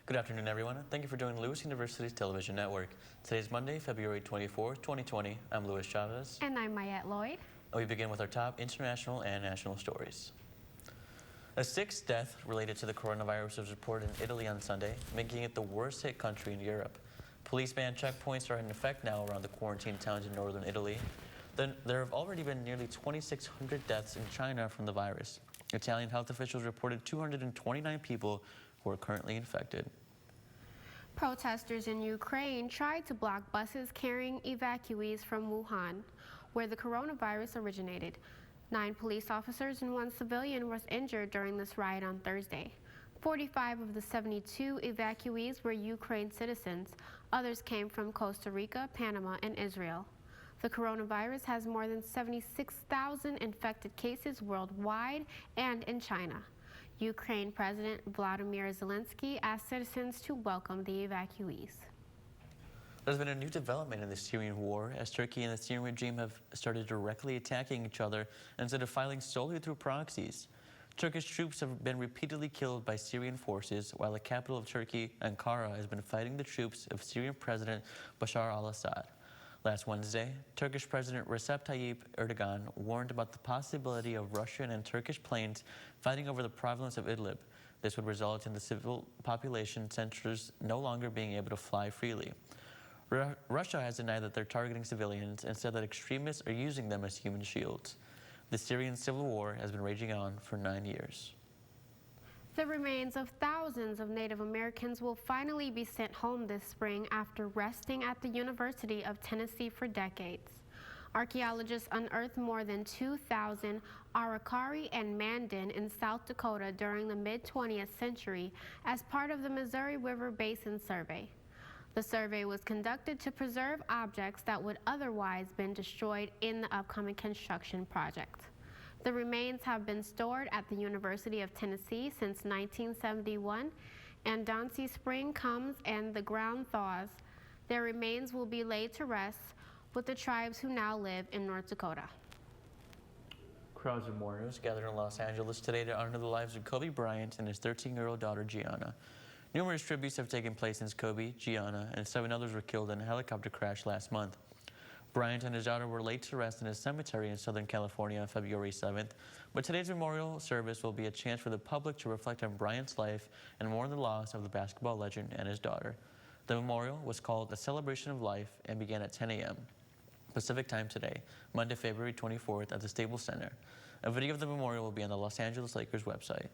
Good afternoon, everyone. Thank you for joining Lewis University's television network. Today is Monday, February 24th, 2020. I'm Luis Chavez. And I'm Mayette Lloyd. And we begin with our top international and national stories. A sixth death related to the coronavirus was reported in Italy on Sunday, making it the worst hit country in Europe. Police ban checkpoints are in effect now around the quarantine towns in northern Italy. There have already been nearly 2,600 deaths in China from the virus. Italian health officials reported 229 people who are currently infected. Protesters in Ukraine tried to block buses carrying evacuees from Wuhan, where the coronavirus originated. 9 police officers and 1 civilian was injured during this riot on Thursday. 45 of the 72 evacuees were Ukraine citizens. Others came from Costa Rica, Panama, and Israel. The coronavirus has more than 76,000 infected cases worldwide and in China. Ukraine President Vladimir Zelensky asked citizens to welcome the evacuees. There's been a new development in the Syrian war as Turkey and the Syrian regime have started directly attacking each other instead of fighting solely through proxies. Turkish troops have been repeatedly killed by Syrian forces, while the capital of Turkey, Ankara, has been fighting the troops of Syrian President Bashar al-Assad. Last Wednesday, Turkish President Recep Tayyip Erdogan warned about the possibility of Russian and Turkish planes fighting over the province of Idlib. This would result in the civil population centers no longer being able to fly freely. Russia has denied that they're targeting civilians and said that extremists are using them as human shields. The Syrian civil war has been raging on for 9 years. The remains of thousands of Native Americans will finally be sent home this spring after resting at the University of Tennessee for decades. Archaeologists unearthed more than 2,000 Arikari and Mandan in South Dakota during the mid-20th century as part of the Missouri River Basin Survey. The survey was conducted to preserve objects that would otherwise been destroyed in the upcoming construction project. The remains have been stored at the University of Tennessee since 1971, and Dauncey spring comes and the ground thaws. Their remains will be laid to rest with the tribes who now live in North Dakota. Crowds of mourners gathered in Los Angeles today to honor the lives of Kobe Bryant and his 13-year-old daughter, Gianna. Numerous tributes have taken place since Kobe, Gianna, and 7 others were killed in a helicopter crash last month. Bryant and his daughter were laid to rest in a cemetery in Southern California on February 7th, but today's memorial service will be a chance for the public to reflect on Bryant's life and mourn the loss of the basketball legend and his daughter. The memorial was called A Celebration of Life and began at 10 a.m. Pacific time today, Monday, February 24th at the Staples Center. A video of the memorial will be on the Los Angeles Lakers website.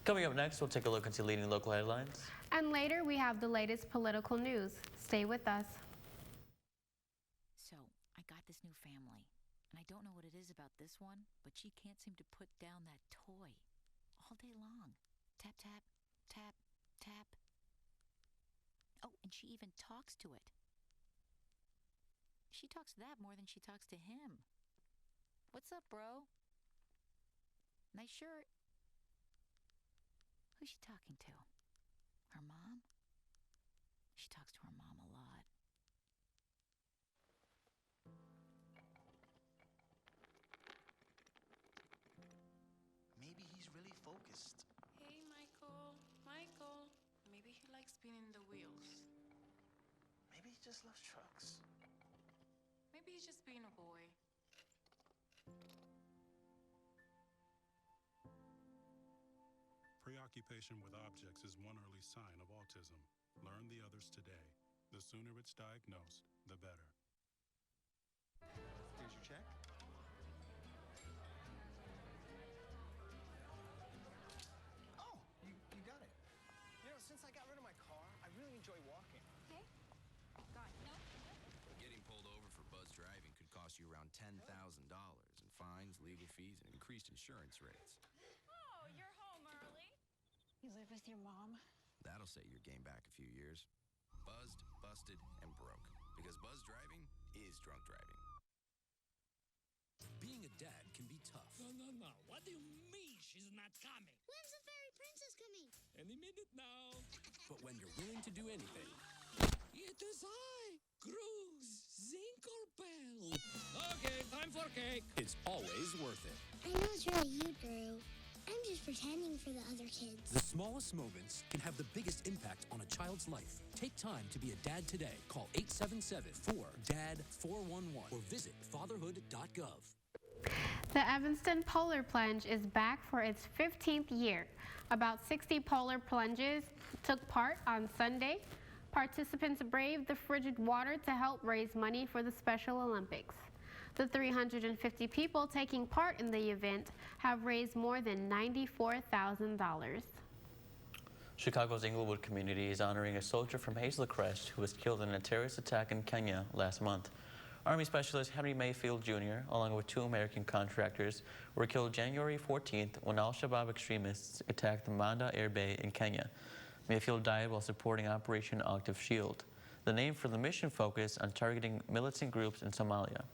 Coming up next, we'll take a look into leading local headlines. And later, we have the latest political news. Stay with us. So, I got this new family, and I don't know what it is about this one, but she can't seem to put down that toy all day long. Tap, tap, tap, tap. Oh, and she even talks to it. She talks to that more than she talks to him. What's up, bro? Nice shirt. Who's she talking to? Her mom? She talks to her mom a lot. Maybe he's really focused. Hey, Michael. Michael. Maybe he likes spinning the wheels. Maybe he just loves trucks. Maybe he's just being a boy. Preoccupation with objects is one early sign of autism. Learn the others today. The sooner it's diagnosed, the better. Here's your check. Oh, you got it. You know, since I got rid of my car, I really enjoy walking. Okay. Got it. No. Getting pulled over for buzz driving could cost you around $10,000 in fines, legal fees, and increased insurance rates. Oh, you're home early. You live with your mom? That'll set your game back a few years. Buzzed, busted, and broke. Because buzz driving is drunk driving. Being a dad can be tough. No. What do you mean she's not coming? When's the fairy princess coming? Any minute now. But when you're willing to do anything, It is I, Cruz Zinkerbell. Okay, time for cake. it's always worth it. I know it's really you, Drew. I'm just pretending for the other kids. The smallest moments can have the biggest impact on a child's life. Take time to be a dad today. Call 877-4DAD-411 or visit fatherhood.gov. The Evanston Polar Plunge is back for its 15th year. About 60 polar plunges took part on Sunday. Participants braved the frigid water to help raise money for the Special Olympics. The 350 people taking part in the event have raised more than $94,000. Chicago's Inglewood community is honoring a soldier from Hazel Crest who was killed in a terrorist attack in Kenya last month. Army Specialist Henry Mayfield Jr., along with 2 American contractors, were killed January 14th when al-Shabaab extremists attacked the Manda Air Bay in Kenya. Mayfield died while supporting Operation Octave Shield, the name for the mission focused on targeting militant groups in Somalia.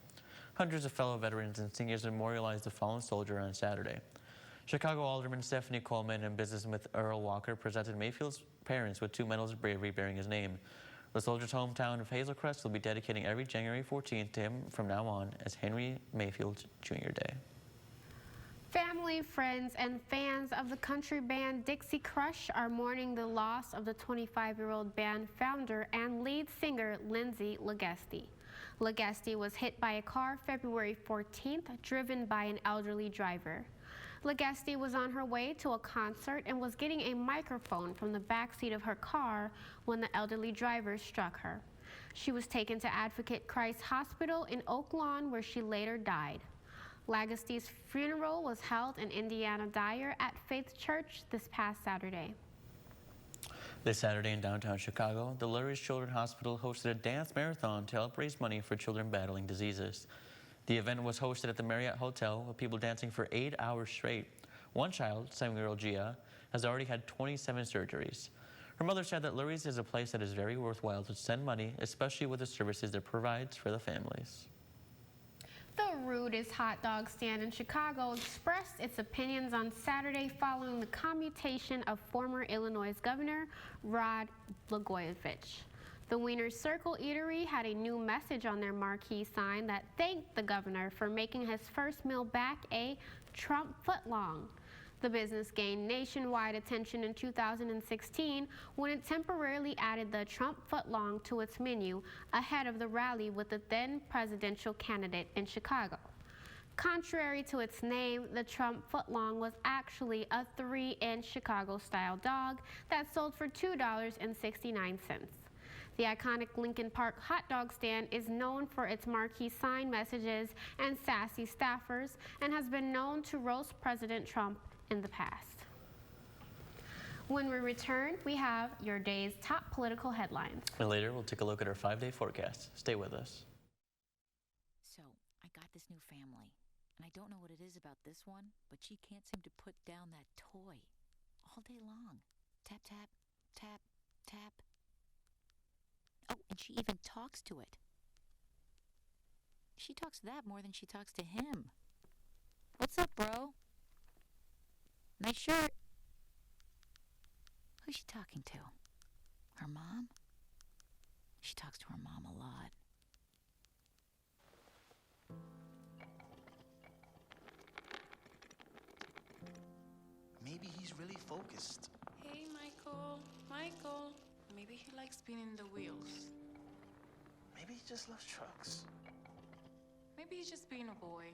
Hundreds of fellow veterans and seniors memorialized the fallen soldier on Saturday. Chicago Alderman Stephanie Coleman and businessman Earl Walker presented Mayfield's parents with 2 medals of bravery bearing his name. The soldier's hometown of Hazel Crest will be dedicating every January 14th to him from now on as Henry Mayfield Jr. Day. Family, friends, and fans of the country band Dixie Crush are mourning the loss of the 25-year-old band founder and lead singer Lindsay Legesti. Legesti was hit by a car February 14th, driven by an elderly driver. Legesti was on her way to a concert and was getting a microphone from the backseat of her car when the elderly driver struck her. She was taken to Advocate Christ Hospital in Oak Lawn, where she later died. Legesti's funeral was held in Indiana Dyer at Faith Church this past Saturday. This Saturday in downtown Chicago, the Lurie's Children's Hospital hosted a dance marathon to help raise money for children battling diseases. The event was hosted at the Marriott Hotel with people dancing for 8 hours straight. One child, 7-year-old Gia, has already had 27 surgeries. Her mother said that Lurie's is a place that is very worthwhile to send money, especially with the services it provides for the families. The Rudest hot dog stand in Chicago expressed its opinions on Saturday following the commutation of former Illinois Governor Rod Blagojevich. The Wiener Circle Eatery had a new message on their marquee sign that thanked the governor for making his first meal back a Trump footlong. The business gained nationwide attention in 2016 when it temporarily added the Trump footlong to its menu ahead of the rally with the then presidential candidate in Chicago. Contrary to its name, the Trump footlong was actually a 3-inch Chicago-style dog that sold for $2.69. The iconic Lincoln Park hot dog stand is known for its marquee sign messages and sassy staffers and has been known to roast President Trump in the past. When we return, we have your day's top political headlines. And later, we'll take a look at our 5-day forecast. Stay with us. So, I got this new family, and I don't know what it is about this one, but she can't seem to put down that toy all day long. Tap, tap, tap, tap. Oh, and she even talks to it. She talks to that more than she talks to him. What's up, bro? Nice shirt. Who's she talking to? Her mom? She talks to her mom a lot. Maybe he's really focused. Hey, Michael. Michael. Maybe he likes spinning the wheels. Maybe he just loves trucks. Maybe he's just being a boy.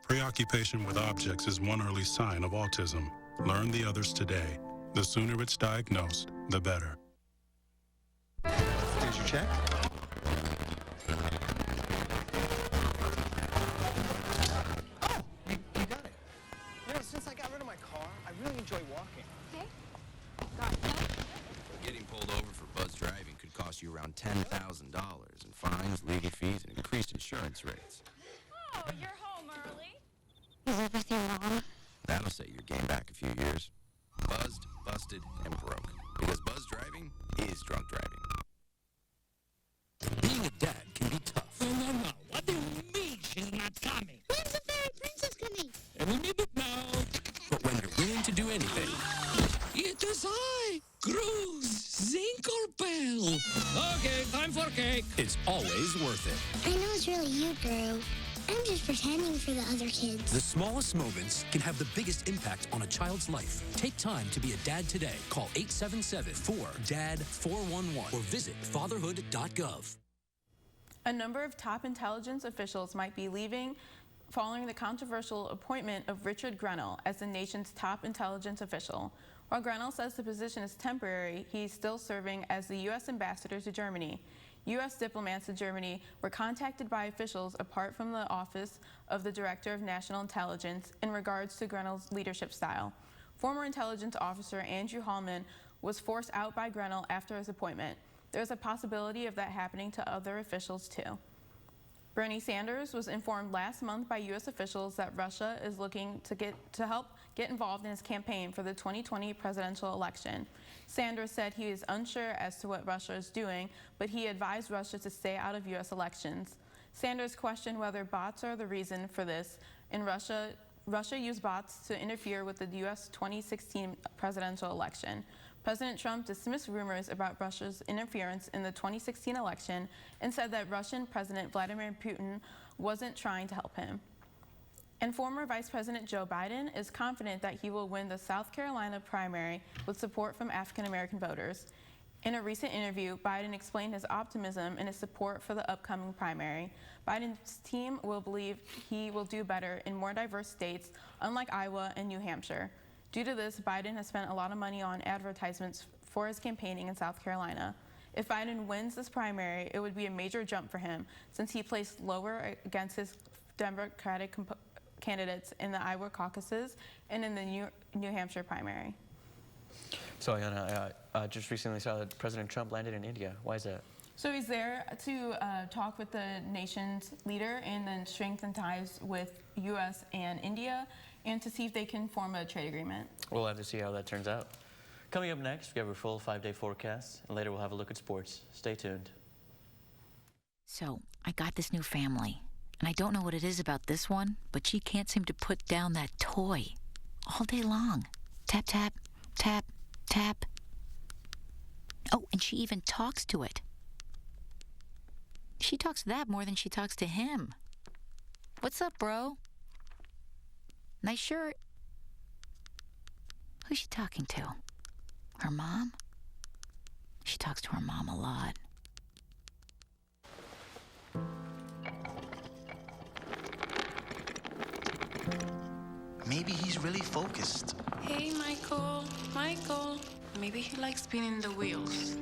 Preoccupation with objects is one early sign of autism. Learn the others today. The sooner it's diagnosed, the better. Here's your check. Oh, you got it. You know, since I got rid of my car, I really enjoy walking. Okay. Got that. Getting pulled over for buzz driving could cost you around $10,000 in fines, legal fees, and increased insurance rates. Oh, you're home early. Is everything wrong? That'll set your game back a few years. Buzzed, busted, and broke. Because buzz driving is drunk driving. Being a dad can be tough. No. What do you mean she's not coming? When's the fairy princess coming? Any minute now. But when you're willing to do anything, It is I, Cruz Zinkerbell. Okay, time for cake. It's always worth it. I know it's really you, Drew. I'm just pretending for the other kids. The smallest moments can have the biggest impact on a child's life. Take time to be a dad today. Call 877-4DAD-411 or visit fatherhood.gov. A number of top intelligence officials might be leaving following the controversial appointment of Richard Grenell as the nation's top intelligence official. While Grenell says the position is temporary, he is still serving as the U.S. ambassador to Germany. U.S. diplomats to Germany were contacted by officials apart from the Office of the Director of National Intelligence in regards to Grenell's leadership style. Former intelligence officer Andrew Hallman was forced out by Grenell after his appointment. There is a possibility of that happening to other officials too. Bernie Sanders was informed last month by U.S. officials that Russia is looking to help get involved in his campaign for the 2020 presidential election. Sanders said he is unsure as to what Russia is doing, but he advised Russia to stay out of U.S. elections. Sanders questioned whether bots are the reason for this. In Russia used bots to interfere with the U.S. 2016 presidential election. President Trump dismissed rumors about Russia's interference in the 2016 election and said that Russian President Vladimir Putin wasn't trying to help him. And former Vice President Joe Biden is confident that he will win the South Carolina primary with support from African-American voters. In a recent interview, Biden explained his optimism and his support for the upcoming primary. Biden's team will believe he will do better in more diverse states, unlike Iowa and New Hampshire. Due to this, Biden has spent a lot of money on advertisements for his campaigning in South Carolina. If Biden wins this primary, it would be a major jump for him since he placed lower against his Democratic candidates in the Iowa caucuses and in the New Hampshire primary. So, Ayana, I just recently saw that President Trump landed in India. Why is that? So he's there to talk with the nation's leader and then strengthen ties with U.S. and India and to see if they can form a trade agreement. We'll have to see how that turns out. Coming up next, we have a full 5-day forecast, and later we'll have a look at sports. Stay tuned. So, I got this new family, and I don't know what it is about this one, but she can't seem to put down that toy all day long. Tap, tap, tap, tap. Oh, and she even talks to it. She talks to that more than she talks to him. What's up, bro? Nice shirt. Who's she talking to? Her mom? She talks to her mom a lot. Maybe he's really focused. Hey, Michael. Michael. Maybe he likes spinning the wheels.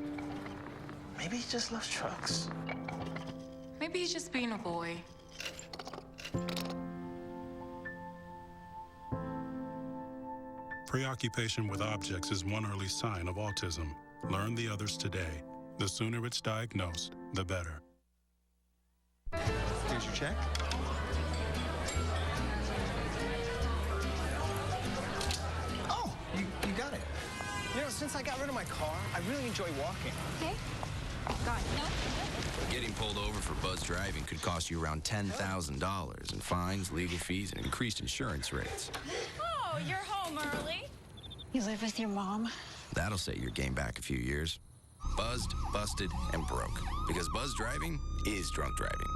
Maybe he just loves trucks. Maybe he's just being a boy. Preoccupation with objects is one early sign of autism. Learn the others today. The sooner it's diagnosed, the better. Here's your check. Oh, you got it. You know, since I got rid of my car, I really enjoy walking. Okay. Got it. No. Getting pulled over for buzz driving could cost you around $10,000 in fines, legal fees, and increased insurance rates. Oh, you're home early. You live with your mom? That'll set your game back a few years. Buzzed, busted, and broke. Because buzz driving is drunk driving.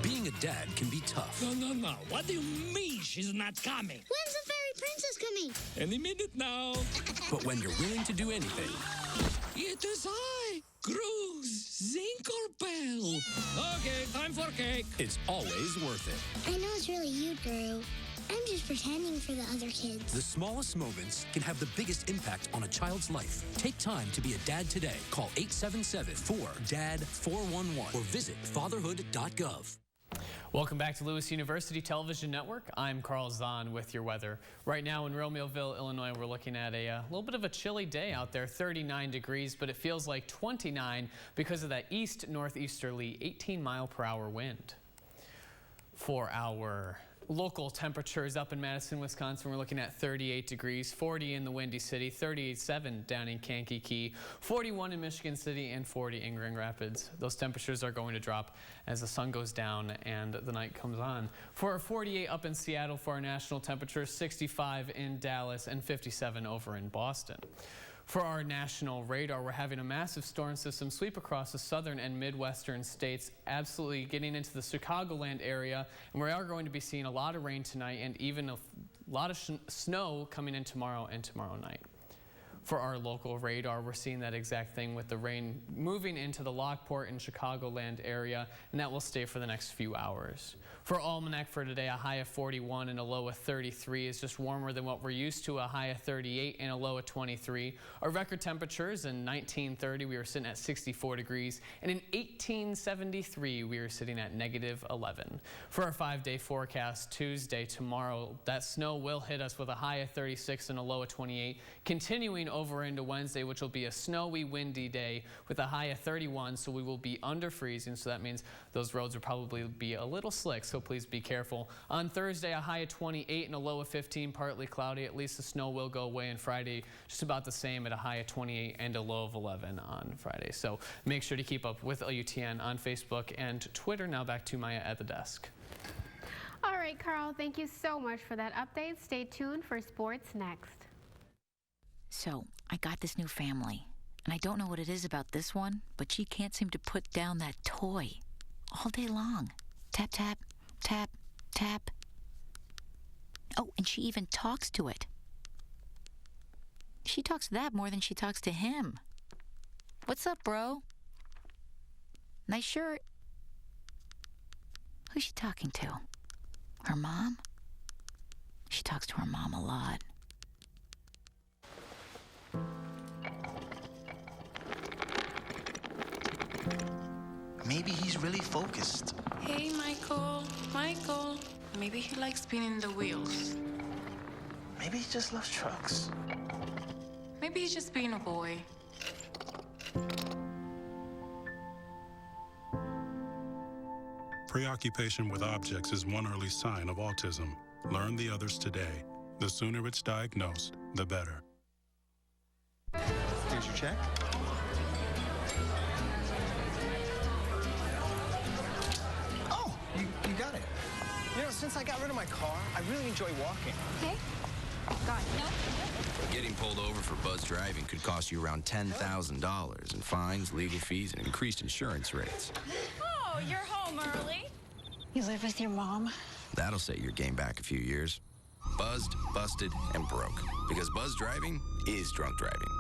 Being a dad can be tough. No. What do you mean she's not coming? When's the fairy princess coming? Any minute now. But when you're willing to do anything, It is I, Cruz Zinkerbell. Okay, time for cake. it's always worth it. I know it's really you, Drew. I'm just pretending for the other kids. The smallest moments can have the biggest impact on a child's life. Take time to be a dad today. Call 877-4DAD-411 or visit fatherhood.gov. Welcome back to Lewis University Television Network. I'm Carl Zahn with your weather. Right now in Romeoville, Illinois, we're looking at a little bit of a chilly day out there, 39 degrees, but it feels like 29 because of that east-northeasterly 18-mile-per-hour wind. For our local temperatures up in Madison, Wisconsin, we're looking at 38 degrees, 40 in the Windy City, 37 down in Kankakee, 41 in Michigan City, and 40 in Grand Rapids. Those temperatures are going to drop as the sun goes down and the night comes on. For our 48 up in Seattle for our national temperature, 65 in Dallas, and 57 over in Boston. For our national radar, we're having a massive storm system sweep across the southern and midwestern states, absolutely getting into the Chicagoland area, and we are going to be seeing a lot of rain tonight and even a lot of snow coming in tomorrow and tomorrow night. For our local radar, we're seeing that exact thing with the rain moving into the Lockport and Chicagoland area, and that will stay for the next few hours. For Almanac for today, a high of 41 and a low of 33 is just warmer than what we're used to, a high of 38 and a low of 23. Our record temperatures in 1930, we were sitting at 64 degrees, and in 1873, we were sitting at -11. For our 5-day forecast, Tuesday, tomorrow, that snow will hit us with a high of 36 and a low of 28, continuing over into Wednesday, which will be a snowy, windy day with a high of 31, so we will be under freezing, so that means those roads will probably be a little slick, so please be careful. On Thursday, a high of 28 and a low of 15, partly cloudy. At least the snow will go away, and Friday, just about the same at a high of 28 and a low of 11 on Friday. So make sure to keep up with LUTN on Facebook and Twitter. Now back to Maya at the desk. All right, Carl, thank you so much for that update. Stay tuned for sports next. So, I got this new family, and I don't know what it is about this one, but she can't seem to put down that toy all day long. Tap, tap, tap, tap. Oh, and she even talks to it. She talks to that more than she talks to him. What's up, bro? Nice shirt. Who's she talking to? Her mom? She talks to her mom a lot. Maybe he's really focused. Hey, Michael. Michael. Maybe he likes spinning the wheels. Maybe he just loves trucks. Maybe he's just being a boy. Preoccupation with objects is one early sign of autism. Learn the others today. The sooner it's diagnosed, the better. Here's your check. Oh, you got it. You know, since I got rid of my car, I really enjoy walking. Okay. God, no. Getting pulled over for buzz driving could cost you around $10,000 in fines, legal fees, and increased insurance rates. Oh, you're home early. You live with your mom? That'll set your game back a few years. Buzzed, busted, and broke. Because buzz driving is drunk driving.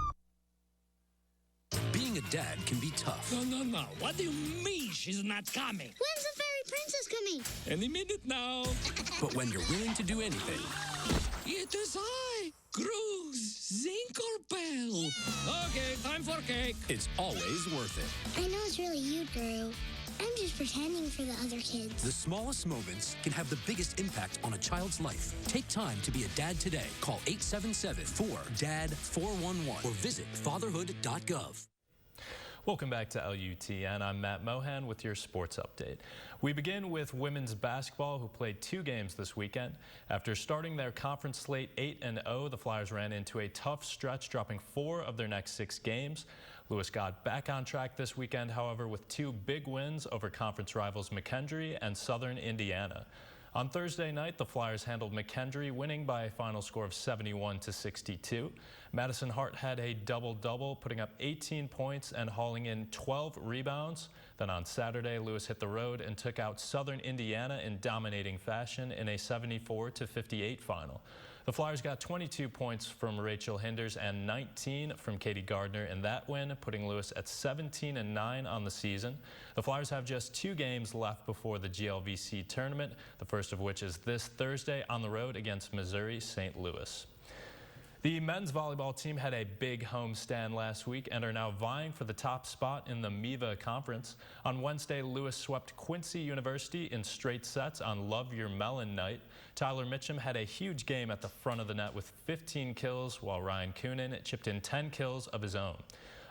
Being a dad can be tough. No. What do you mean she's not coming? When's the fairy princess coming? Any minute now. But when you're willing to do anything, It is I, Cruz Zinkorpel. Okay, time for cake. it's always worth it. I know it's really you, Drew. I'm just pretending for the other kids. The smallest moments can have the biggest impact on a child's life. Take time to be a dad today. Call 877-4DAD-411 or visit fatherhood.gov. Welcome back to LUTN. I'm Matt Mohan with your sports update. We begin with women's basketball, who played 2 games this weekend. After starting their conference slate 8-0, the Flyers ran into a tough stretch, dropping 4 of their next 6 games. Lewis got back on track this weekend, however, with 2 big wins over conference rivals McKendree and Southern Indiana. On Thursday night, the Flyers handled McKendree, winning by a final score of 71-62. Madison Hart had a double-double, putting up 18 points and hauling in 12 rebounds. Then on Saturday, Lewis hit the road and took out Southern Indiana in dominating fashion in a 74-58 final. The Flyers got 22 points from Rachel Hinders and 19 from Katie Gardner in that win, putting Lewis at 17-9 on the season. The Flyers have just 2 games left before the GLVC tournament, the first of which is this Thursday on the road against Missouri St. Louis. The men's volleyball team had a big homestand last week and are now vying for the top spot in the MEVA Conference. On Wednesday, Lewis swept Quincy University in straight sets on Love Your Melon night. Tyler Mitchum had a huge game at the front of the net with 15 kills, while Ryan Coonan chipped in 10 kills of his own.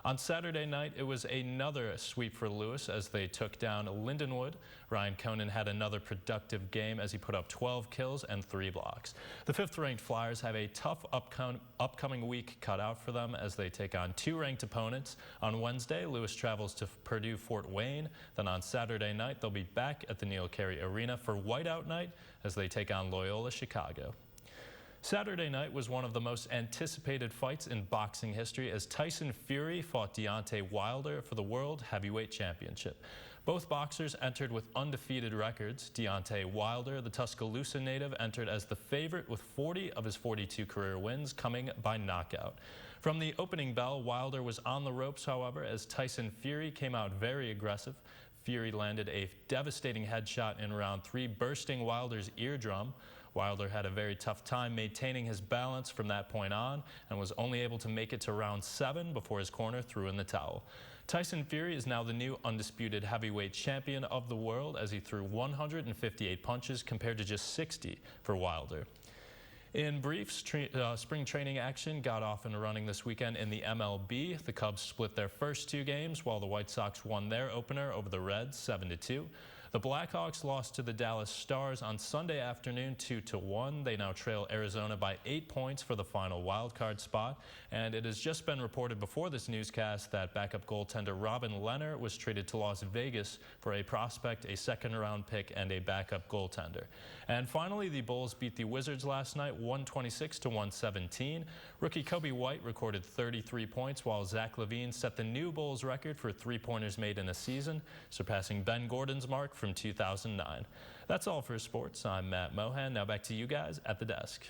On Saturday night, it was another sweep for Lewis as they took down Lindenwood. Ryan Conan had another productive game as he put up 12 kills and 3 blocks. The 5th-ranked Flyers have a tough upcoming week cut out for them as they take on 2 ranked opponents. On Wednesday, Lewis travels to Purdue Fort Wayne. Then on Saturday night, they'll be back at the Neil Carey Arena for Whiteout Night as they take on Loyola Chicago. Saturday night was one of the most anticipated fights in boxing history as Tyson Fury fought Deontay Wilder for the World Heavyweight Championship. Both boxers entered with undefeated records. Deontay Wilder, the Tuscaloosa native, entered as the favorite with 40 of his 42 career wins coming by knockout. From the opening bell, Wilder was on the ropes, however, as Tyson Fury came out very aggressive. Fury landed a devastating headshot in round 3, bursting Wilder's eardrum. Wilder had a very tough time maintaining his balance from that point on and was only able to make it to round 7 before his corner threw in the towel. Tyson Fury is now the new undisputed heavyweight champion of the world as he threw 158 punches compared to just 60 for Wilder. In brief, spring training action got off and running this weekend in the MLB. The Cubs split their first 2 games while the White Sox won their opener over the Reds 7-2. The Blackhawks lost to the Dallas Stars on Sunday afternoon 2-1. They now trail Arizona by 8 points for the final wildcard spot. And it has just been reported before this newscast that backup goaltender Robin Leonard was traded to Las Vegas for a prospect, a second-round pick, and a backup goaltender. And finally, the Bulls beat the Wizards last night 126-117. Rookie Kobe White recorded 33 points, while Zach LaVine set the new Bulls record for three-pointers made in a season, surpassing Ben Gordon's mark from 2009. That's all for sports. I'm Matt Mohan. Now back to you guys at the desk.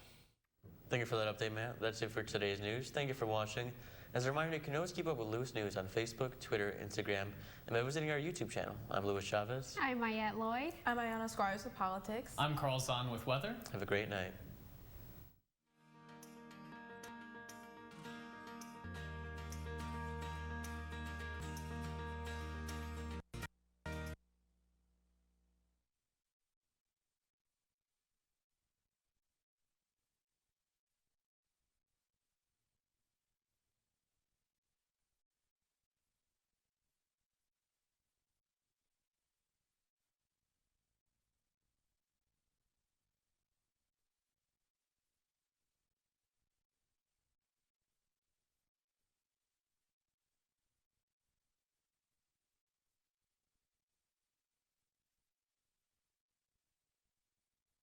Thank you for that update, Matt. That's it for today's news. Thank you for watching. As a reminder, you can always keep up with Lewis News on Facebook, Twitter, Instagram, and by visiting our YouTube channel. I'm Louis Chavez. I'm Mayette Lloyd. I'm Ayana Squires with Politics. I'm Carl Zahn with weather. Have a great night.